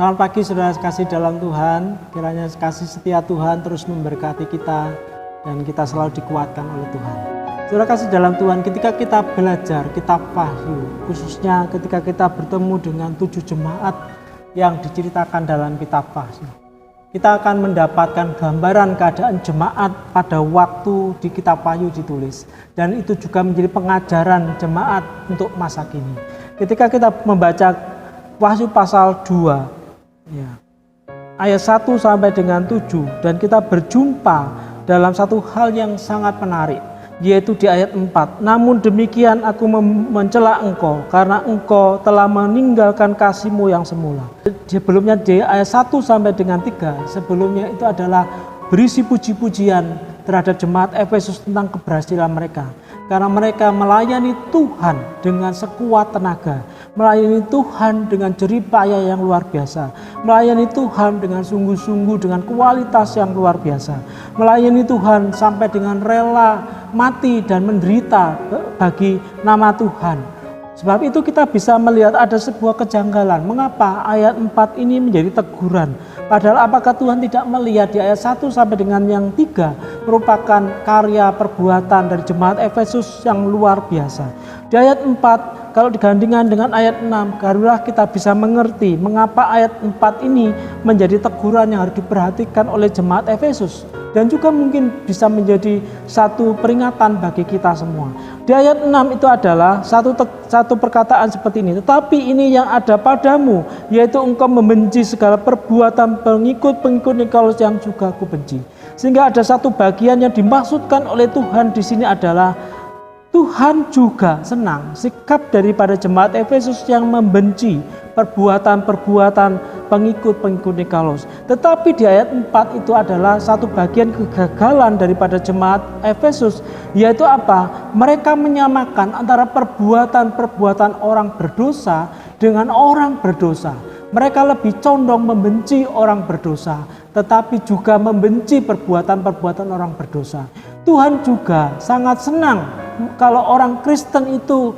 Selamat pagi saudara kasih dalam Tuhan, kiranya kasih setia Tuhan terus memberkati kita dan kita selalu dikuatkan oleh Tuhan. Saudara kasih dalam Tuhan, ketika kita belajar kitab Wahyu, khususnya ketika kita bertemu dengan 7 jemaat yang diceritakan dalam kitab Wahyu, kita akan mendapatkan gambaran keadaan jemaat pada waktu di kitab Wahyu ditulis, dan itu juga menjadi pengajaran jemaat untuk masa kini. Ketika kita membaca Wahyu pasal 2 ayat 1 sampai dengan 7, dan kita berjumpa dalam satu hal yang sangat menarik, yaitu di ayat 4. Namun demikian aku mencela engkau, karena engkau telah meninggalkan kasihmu yang semula. Sebelumnya di ayat 1 sampai dengan 3, sebelumnya itu adalah berisi puji-pujian terhadap jemaat Efesus tentang keberhasilan mereka. Karena mereka melayani Tuhan dengan sekuat tenaga, melayani Tuhan dengan jerih payah yang luar biasa, melayani Tuhan dengan sungguh-sungguh, dengan kualitas yang luar biasa, melayani Tuhan sampai dengan rela mati dan menderita bagi nama Tuhan. Sebab itu kita bisa melihat ada sebuah kejanggalan. Mengapa ayat 4 ini menjadi teguran? Padahal apakah Tuhan tidak melihat di ayat 1 sampai dengan yang 3 merupakan karya perbuatan dari jemaat Efesus yang luar biasa. Di ayat 4 kalau digandingkan dengan ayat 6, barulah kita bisa mengerti mengapa ayat 4 ini menjadi teguran yang harus diperhatikan oleh jemaat Efesus. Dan juga mungkin bisa menjadi satu peringatan bagi kita semua. Di ayat 6 itu adalah satu perkataan seperti ini. Tetapi ini yang ada padamu, yaitu engkau membenci segala perbuatan pengikut-pengikut Nikolas yang juga aku benci. Sehingga ada satu bagian yang dimaksudkan oleh Tuhan di sini adalah Tuhan juga senang sikap daripada jemaat Efesus yang membenci perbuatan-perbuatan pengikut-pengikut Nikolas. Tetapi di ayat 4 itu adalah satu bagian kegagalan daripada jemaat Efesus, yaitu apa? Mereka menyamakan antara perbuatan-perbuatan orang berdosa dengan orang berdosa. Mereka lebih condong membenci orang berdosa, tetapi juga membenci perbuatan-perbuatan orang berdosa. Tuhan juga sangat senang kalau orang Kristen itu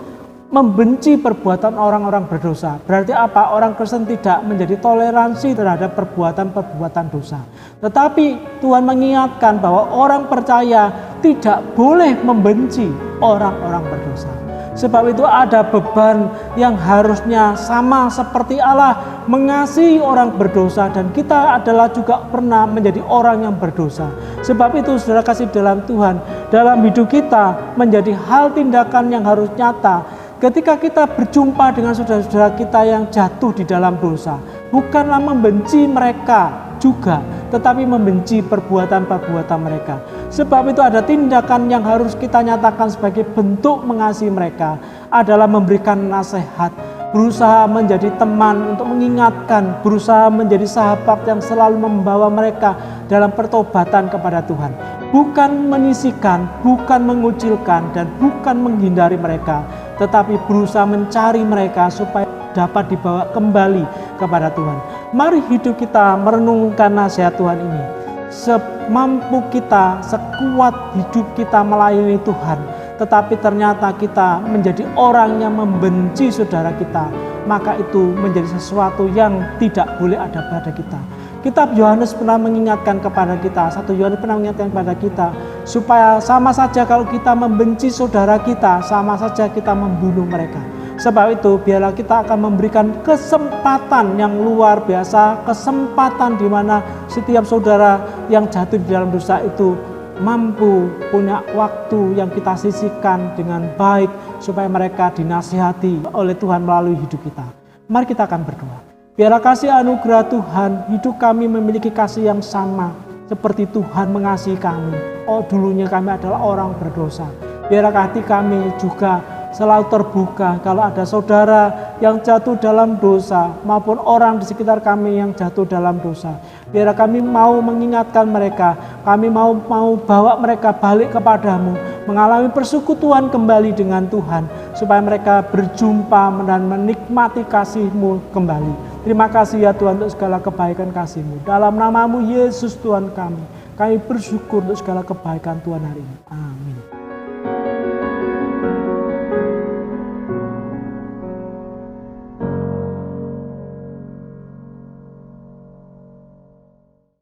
membenci perbuatan orang-orang berdosa. Berarti apa? Orang Kristen tidak menjadi toleransi terhadap perbuatan-perbuatan dosa. Tetapi Tuhan mengingatkan bahwa orang percaya tidak boleh membenci orang-orang berdosa. Sebab itu ada beban yang harusnya sama seperti Allah mengasihi orang berdosa, dan kita adalah juga pernah menjadi orang yang berdosa. Sebab itu saudara kasih dalam Tuhan, dalam hidup kita menjadi hal tindakan yang harus nyata. Ketika kita berjumpa dengan saudara-saudara kita yang jatuh di dalam dosa, bukanlah membenci mereka juga, tetapi membenci perbuatan-perbuatan mereka. Sebab itu ada tindakan yang harus kita nyatakan sebagai bentuk mengasihi mereka, adalah memberikan nasihat, berusaha menjadi teman untuk mengingatkan, berusaha menjadi sahabat yang selalu membawa mereka dalam pertobatan kepada Tuhan. Bukan menisikan, bukan mengucilkan, dan bukan menghindari mereka, tetapi berusaha mencari mereka supaya dapat dibawa kembali kepada Tuhan. Mari hidup kita merenungkan nasihat Tuhan ini. Semampu kita, sekuat hidup kita melayani Tuhan, tetapi ternyata kita menjadi orang yang membenci saudara kita, maka itu menjadi sesuatu yang tidak boleh ada pada kita. Kitab Yohanes pernah mengingatkan kepada kita, 1 Yohanes pernah mengingatkan kepada kita, supaya sama saja kalau kita membenci saudara kita, sama saja kita membunuh mereka. Sebab itu biarlah kita akan memberikan kesempatan yang luar biasa, kesempatan di mana setiap saudara yang jatuh di dalam dosa itu mampu punya waktu yang kita sisihkan dengan baik supaya mereka dinasihati oleh Tuhan melalui hidup kita. Mari kita akan berdoa. Biarlah kasih anugerah Tuhan, hidup kami memiliki kasih yang sama seperti Tuhan mengasihi kami. Oh, dulunya kami adalah orang berdosa. Biarlah hati kami juga selalu terbuka kalau ada saudara yang jatuh dalam dosa maupun orang di sekitar kami yang jatuh dalam dosa. Biarlah kami mau mengingatkan mereka, kami mau bawa mereka balik kepadamu, mengalami persekutuan kembali dengan Tuhan, supaya mereka berjumpa dan menikmati kasih-Mu kembali. Terima kasih ya Tuhan untuk segala kebaikan kasih-Mu. Dalam nama-Mu Yesus Tuhan kami bersyukur untuk segala kebaikan Tuhan hari ini. Amin.